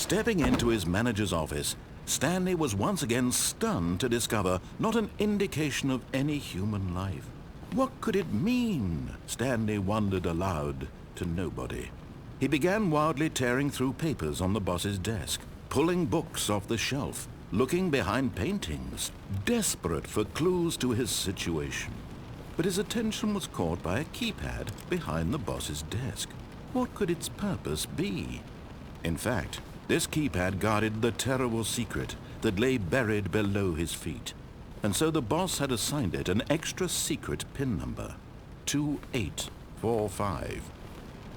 Stepping into his manager's office, Stanley was once again stunned to discover not an indication of any human life. What could it mean? Stanley wondered aloud to nobody. He began wildly tearing through papers on the boss's desk, pulling books off the shelf, looking behind paintings, desperate for clues to his situation. But his attention was caught by a keypad behind the boss's desk. What could its purpose be? In fact, this keypad guarded the terrible secret that lay buried below his feet. And so the boss had assigned it an extra secret PIN number, 2845.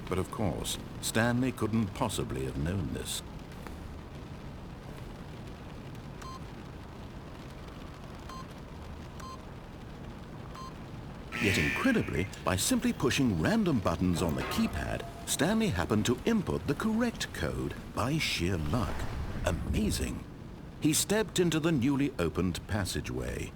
But of course, Stanley couldn't possibly have known this. Yet incredibly, by simply pushing random buttons on the keypad, Stanley happened to input the correct code by sheer luck. Amazing. He stepped into the newly opened passageway.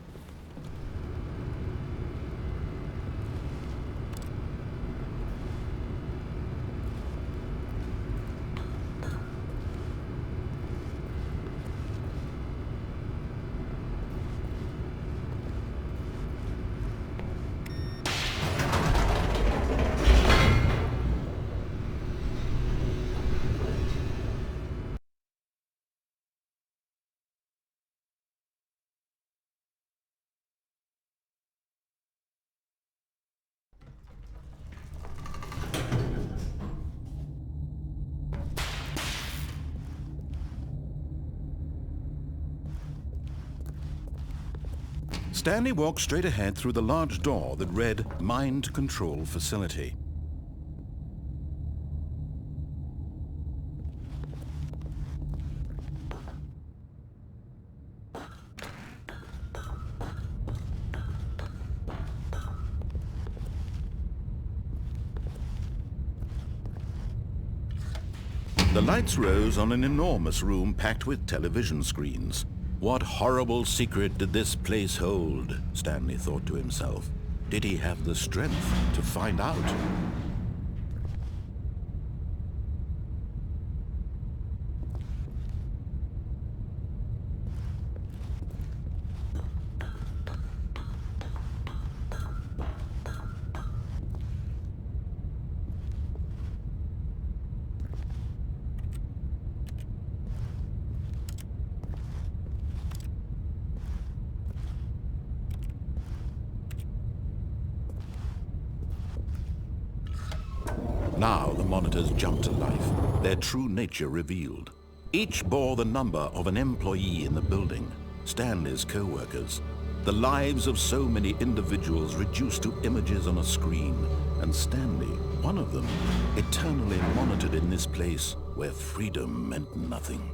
Stanley walked straight ahead through the large door that read Mind Control Facility. The lights rose on an enormous room packed with television screens. What horrible secret did this place hold? Stanley thought to himself. Did he have the strength to find out? Now the monitors jumped to life, their true nature revealed. Each bore the number of an employee in the building, Stanley's co-workers. The lives of so many individuals reduced to images on a screen, and Stanley, one of them, eternally monitored in this place where freedom meant nothing.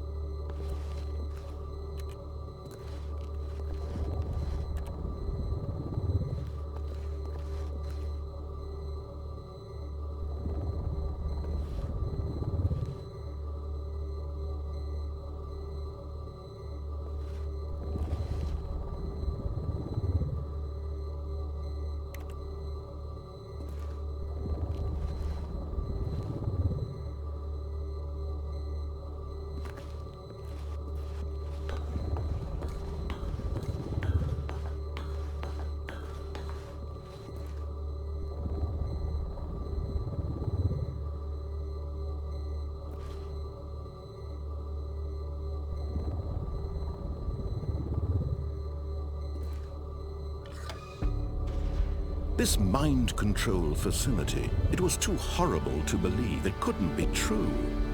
This mind control facility, it was too horrible to believe. It couldn't be true.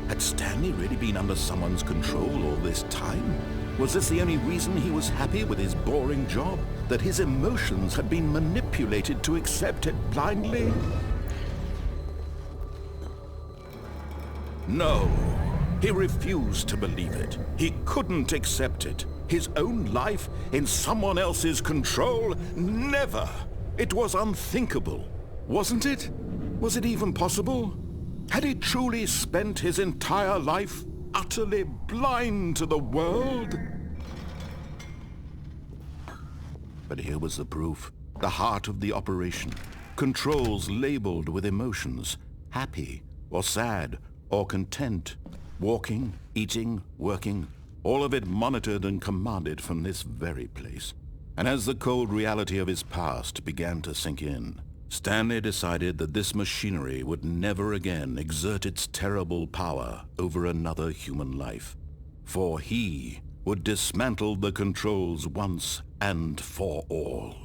Had Stanley really been under someone's control all this time? Was this the only reason he was happy with his boring job? That his emotions had been manipulated to accept it blindly? No, he refused to believe it. He couldn't accept it. His own life in someone else's control? Never! It was unthinkable, wasn't it? Was it even possible? Had he truly spent his entire life utterly blind to the world? But here was the proof, the heart of the operation. Controls labeled with emotions, happy or sad or content, walking eating, working, all of it monitored and commanded from this very place. And as the cold reality of his past began to sink in, Stanley decided that this machinery would never again exert its terrible power over another human life. For he would dismantle the controls once and for all.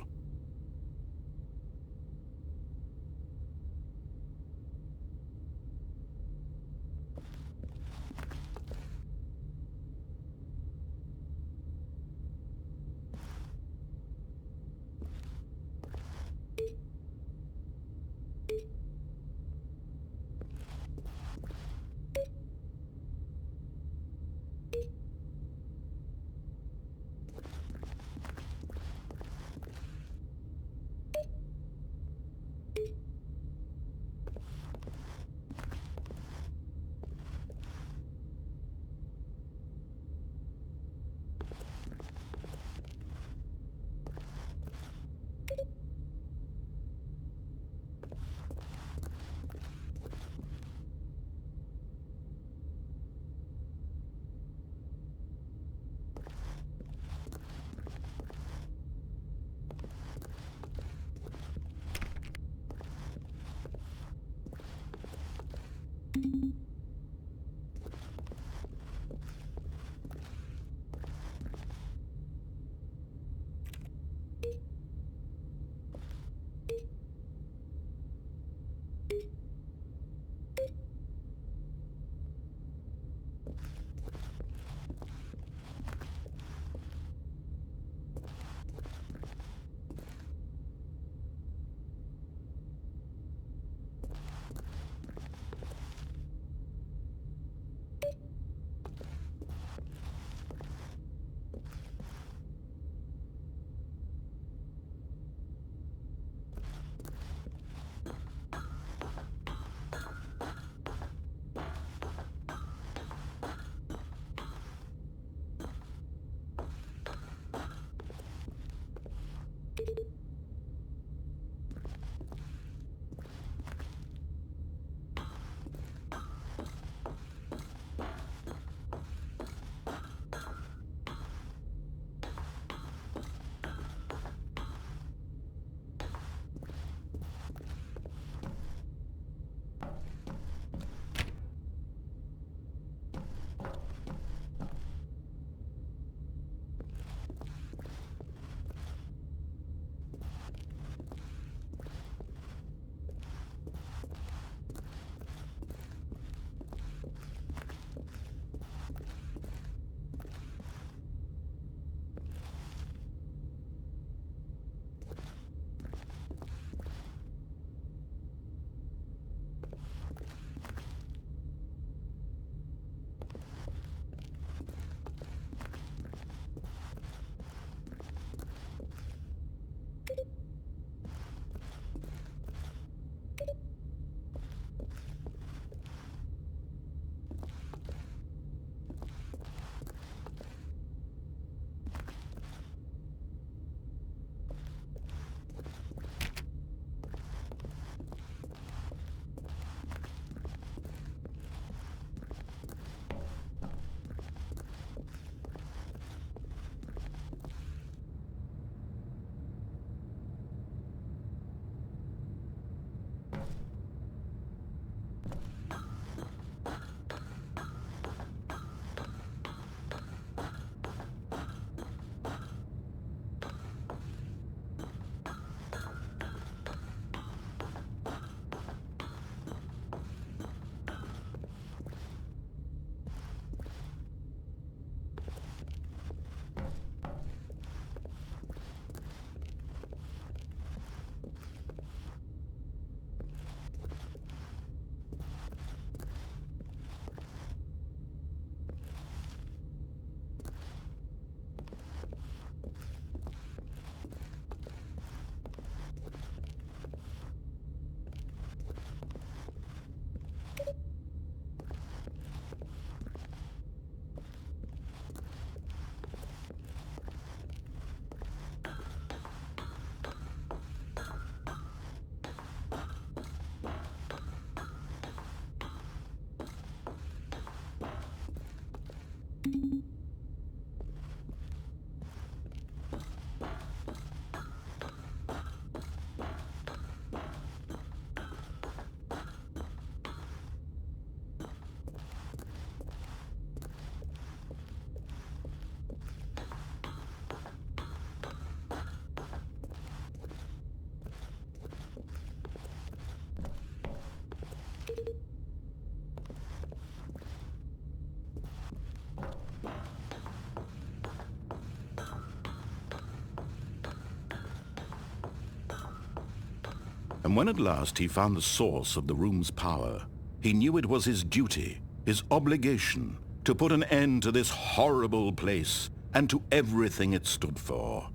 And when at last he found the source of the room's power, he knew it was his duty, his obligation, to put an end to this horrible place and to everything it stood for.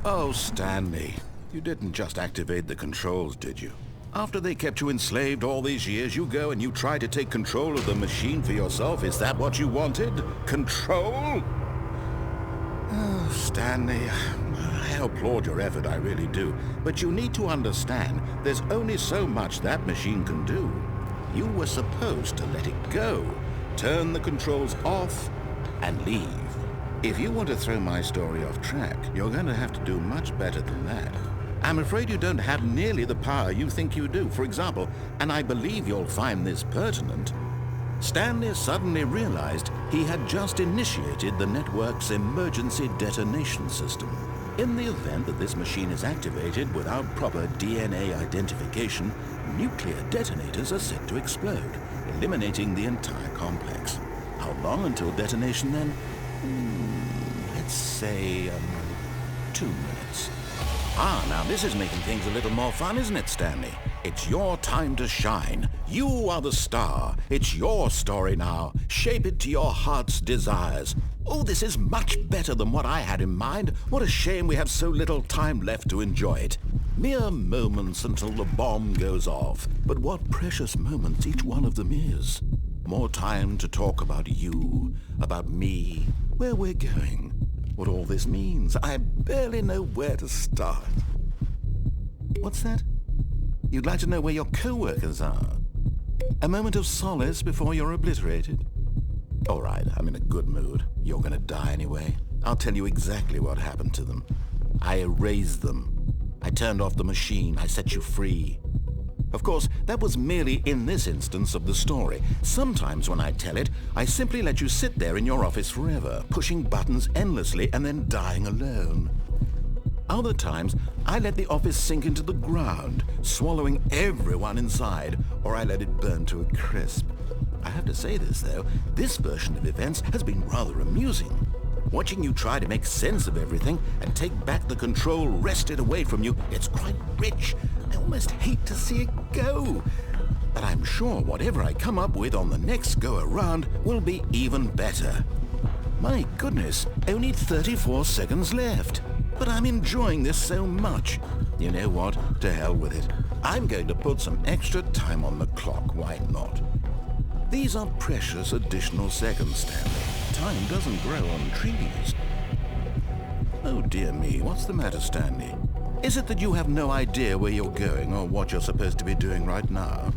Oh, Stanley, you didn't just activate the controls, did you? After they kept you enslaved all these years, you go and you try to take control of the machine for yourself. Is that what you wanted? Control? Oh, Stanley, I applaud your effort, I really do. But you need to understand, there's only so much that machine can do. You were supposed to let it go, turn the controls off, and leave. If you want to throw my story off track, you're going to have to do much better than that. I'm afraid you don't have nearly the power you think you do. For example, and I believe you'll find this pertinent, Stanley suddenly realized he had just initiated the network's emergency detonation system. In the event that this machine is activated without proper DNA identification, nuclear detonators are set to explode, eliminating the entire complex. How long until detonation then? Let's say 2 minutes. Now this is making things a little more fun, isn't it, Stanley? It's your time to shine. You are the star. It's your story now. Shape it to your heart's desires. Oh, this is much better than what I had in mind. What a shame we have so little time left to enjoy it. Mere moments until the bomb goes off. But what precious moments each one of them is. More time to talk about you, about me, where we're going, what all this means. I barely know where to start. What's that? You'd like to know where your co-workers are? A moment of solace before you're obliterated? All right, I'm in a good mood. You're gonna die anyway. I'll tell you exactly what happened to them. I erased them. I turned off the machine. I set you free. Of course, that was merely in this instance of the story. Sometimes when I tell it, I simply let you sit there in your office forever, pushing buttons endlessly and then dying alone. Other times, I let the office sink into the ground, swallowing everyone inside, or I let it burn to a crisp. I have to say this, though, this version of events has been rather amusing. Watching you try to make sense of everything and take back the control wrested away from you, it's quite rich. I almost hate to see it go. But I'm sure whatever I come up with on the next go-around will be even better. My goodness, only 34 seconds left. But I'm enjoying this so much. You know what? To hell with it. I'm going to put some extra time on the clock. Why not? These are precious additional seconds, Stanley. Time doesn't grow on trees. Oh dear me, what's the matter, Stanley? Is it that you have no idea where you're going or what you're supposed to be doing right now?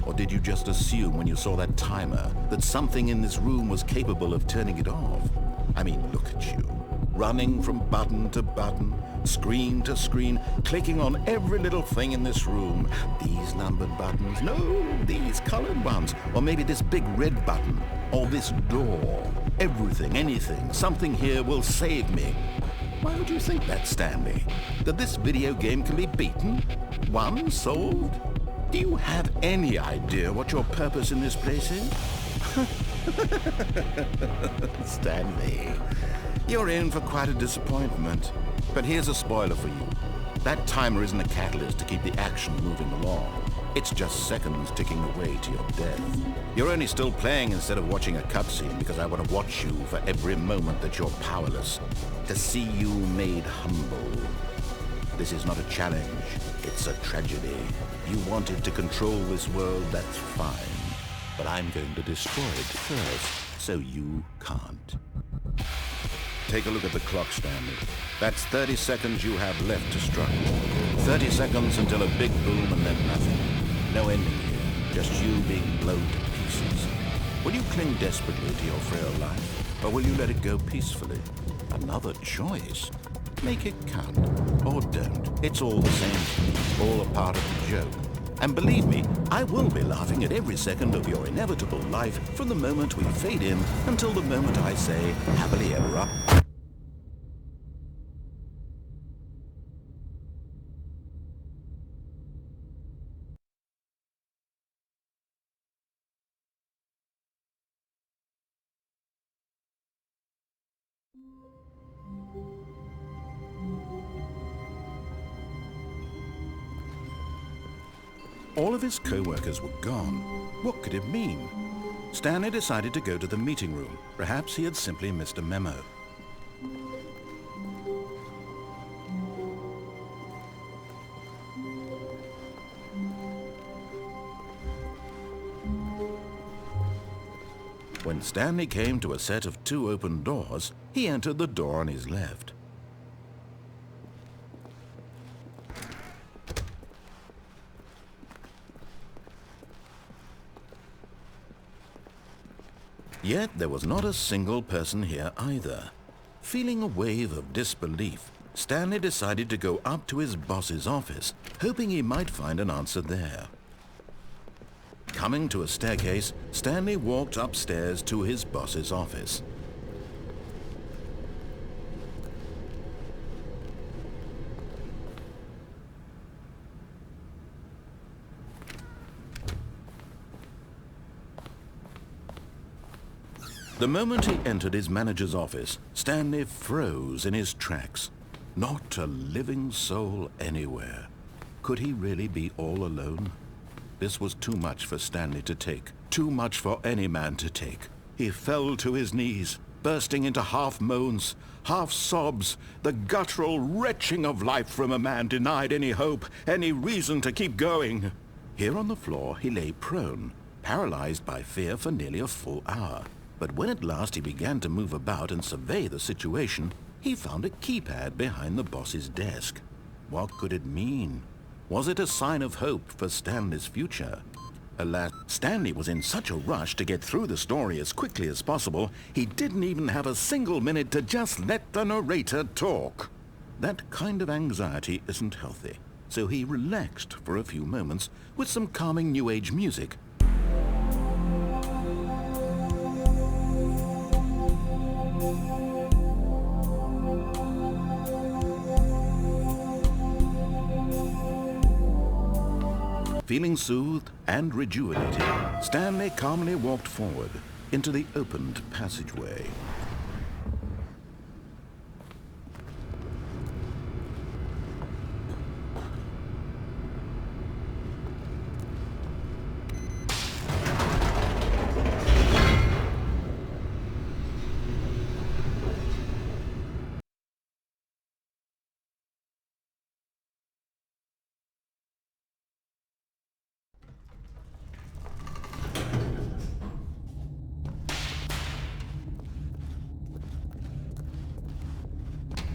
Or did you just assume when you saw that timer that something in this room was capable of turning it off? I mean, look at you. Running from button to button, screen to screen, clicking on every little thing in this room. These numbered buttons, no, these colored ones. Or maybe this big red button, or this door. Everything, anything, something here will save me. Why would you think that, Stanley? That this video game can be beaten? Won? Solved? Do you have any idea what your purpose in this place is? Stanley, you're in for quite a disappointment. But here's a spoiler for you. That timer isn't a catalyst to keep the action moving along. It's just seconds ticking away to your death. You're only still playing instead of watching a cutscene because I want to watch you for every moment that you're powerless. To see you made humble. This is not a challenge. It's a tragedy. You wanted to control this world, that's fine. But I'm going to destroy it first, so you can't. Take a look at the clock, Stanley. That's 30 seconds you have left to struggle. 30 seconds until a big boom and then nothing. No ending here, just you being blown to pieces. choices. Will you cling desperately to your frail life, or will you let it go peacefully? Another choice. Make it count, or don't. It's all the same, all a part of the joke. And believe me, I will be laughing at every second of your inevitable life from the moment we fade in until the moment I say, happily ever after. All of his co-workers were gone. What could it mean? Stanley decided to go to the meeting room. Perhaps he had simply missed a memo. When Stanley came to a set of 2 open doors, he entered the door on his left. Yet there was not a single person here either. Feeling a wave of disbelief, Stanley decided to go up to his boss's office, hoping he might find an answer there. Coming to a staircase, Stanley walked upstairs to his boss's office. The moment he entered his manager's office, Stanley froze in his tracks. Not a living soul anywhere. Could he really be all alone? This was too much for Stanley to take. Too much for any man to take. He fell to his knees, bursting into half moans, half sobs, the guttural retching of life from a man denied any hope, any reason to keep going. Here on the floor he lay prone, paralyzed by fear for nearly a full hour. But when at last he began to move about and survey the situation, he found a keypad behind the boss's desk. What could it mean? Was it a sign of hope for Stanley's future? Alas, Stanley was in such a rush to get through the story as quickly as possible, he didn't even have a single minute to just let the narrator talk. That kind of anxiety isn't healthy, so he relaxed for a few moments with some calming New Age music. Feeling soothed and rejuvenated, Stanley calmly walked forward into the opened passageway.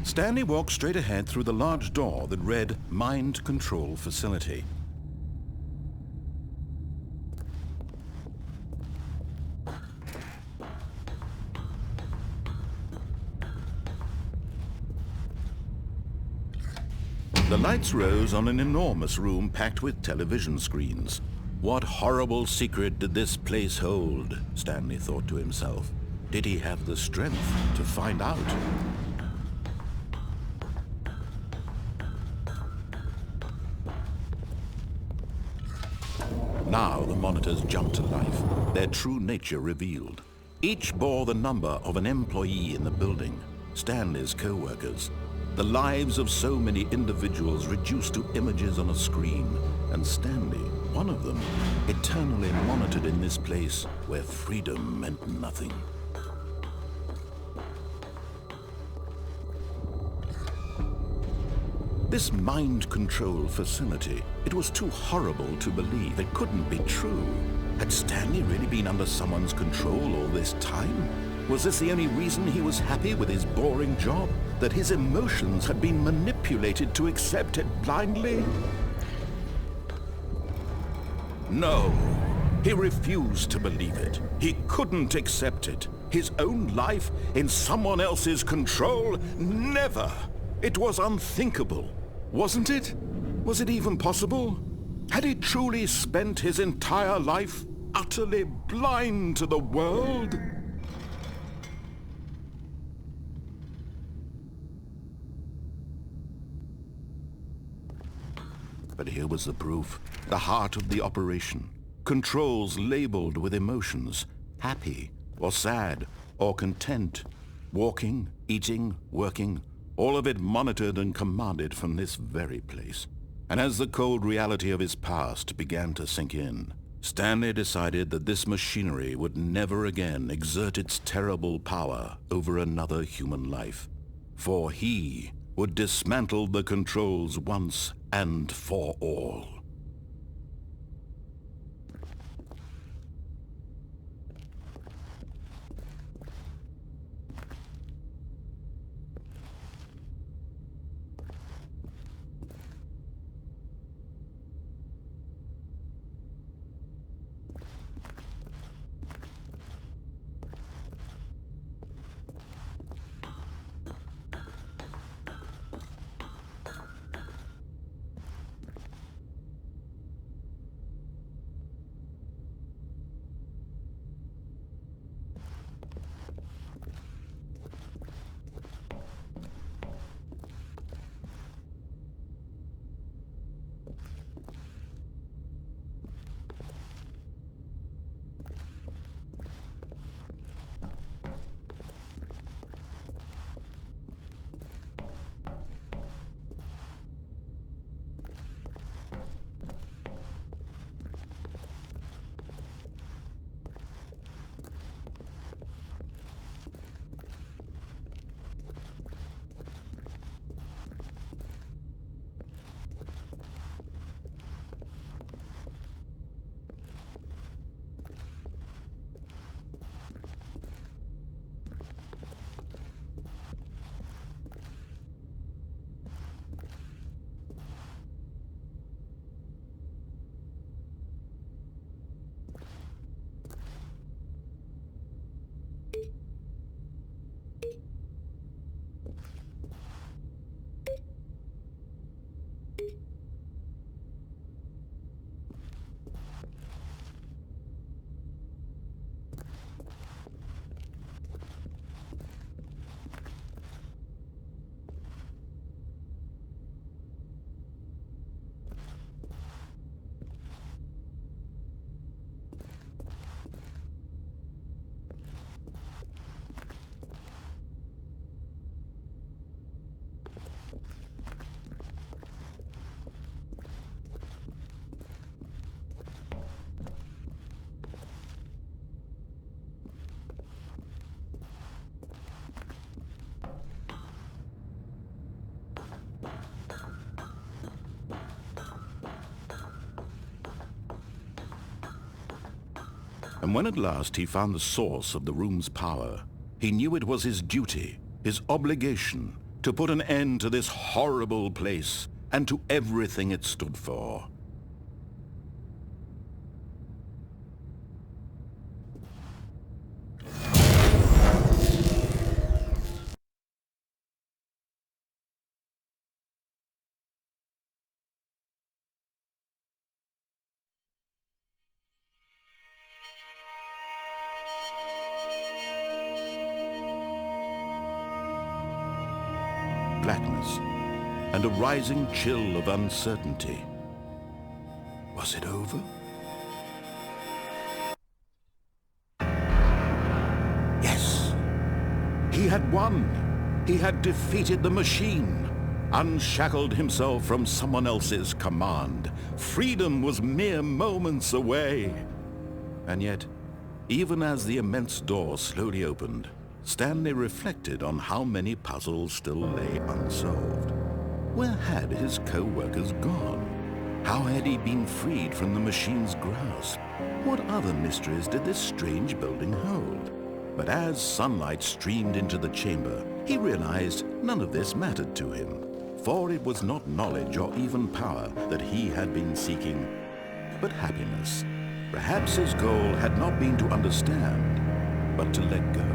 Stanley walked straight ahead through the large door that read Mind Control Facility. The lights rose on an enormous room packed with television screens. What horrible secret did this place hold? Stanley thought to himself. Did he have the strength to find out? Now the monitors jumped to life, their true nature revealed. Each bore the number of an employee in the building, Stanley's co-workers. The lives of so many individuals reduced to images on a screen, and Stanley, one of them, eternally monitored in this place where freedom meant nothing. This mind control facility, it was too horrible to believe. It couldn't be true. Had Stanley really been under someone's control all this time? Was this the only reason he was happy with his boring job? That his emotions had been manipulated to accept it blindly? No. He refused to believe it. He couldn't accept it. His own life in someone else's control? Never! It was unthinkable. Wasn't it? Was it even possible? Had he truly spent his entire life utterly blind to the world? But here was the proof. The heart of the operation. Controls labeled with emotions. Happy, or sad, or content. Walking, eating, working. All of it monitored and commanded from this very place. And as the cold reality of his past began to sink in, Stanley decided that this machinery would never again exert its terrible power over another human life. For he would dismantle the controls once and for all. And when at last he found the source of the room's power, he knew it was his duty, his obligation, to put an end to this horrible place and to everything it stood for. Blackness, and a rising chill of uncertainty. Was it over? Yes! He had won! He had defeated the machine, unshackled himself from someone else's command. Freedom was mere moments away. And yet, even as the immense door slowly opened, Stanley reflected on how many puzzles still lay unsolved. Where had his co-workers gone? How had he been freed from the machine's grasp? What other mysteries did this strange building hold? But as sunlight streamed into the chamber, he realized none of this mattered to him, for it was not knowledge or even power that he had been seeking, but happiness. Perhaps his goal had not been to understand, but to let go.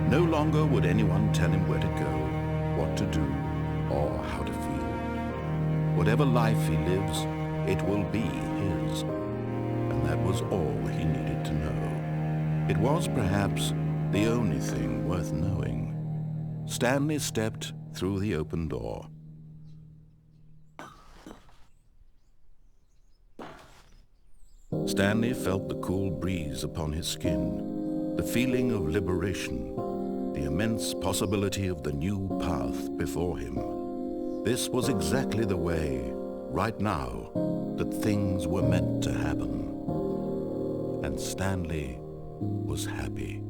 No longer would anyone tell him where to go, what to do, or how to feel. Whatever life he lives, it will be his. And that was all he needed to know. It was perhaps the only thing worth knowing. Stanley stepped through the open door. Stanley felt the cool breeze upon his skin, the feeling of liberation, the immense possibility of the new path before him. This was exactly the way, right now, that things were meant to happen. And Stanley was happy.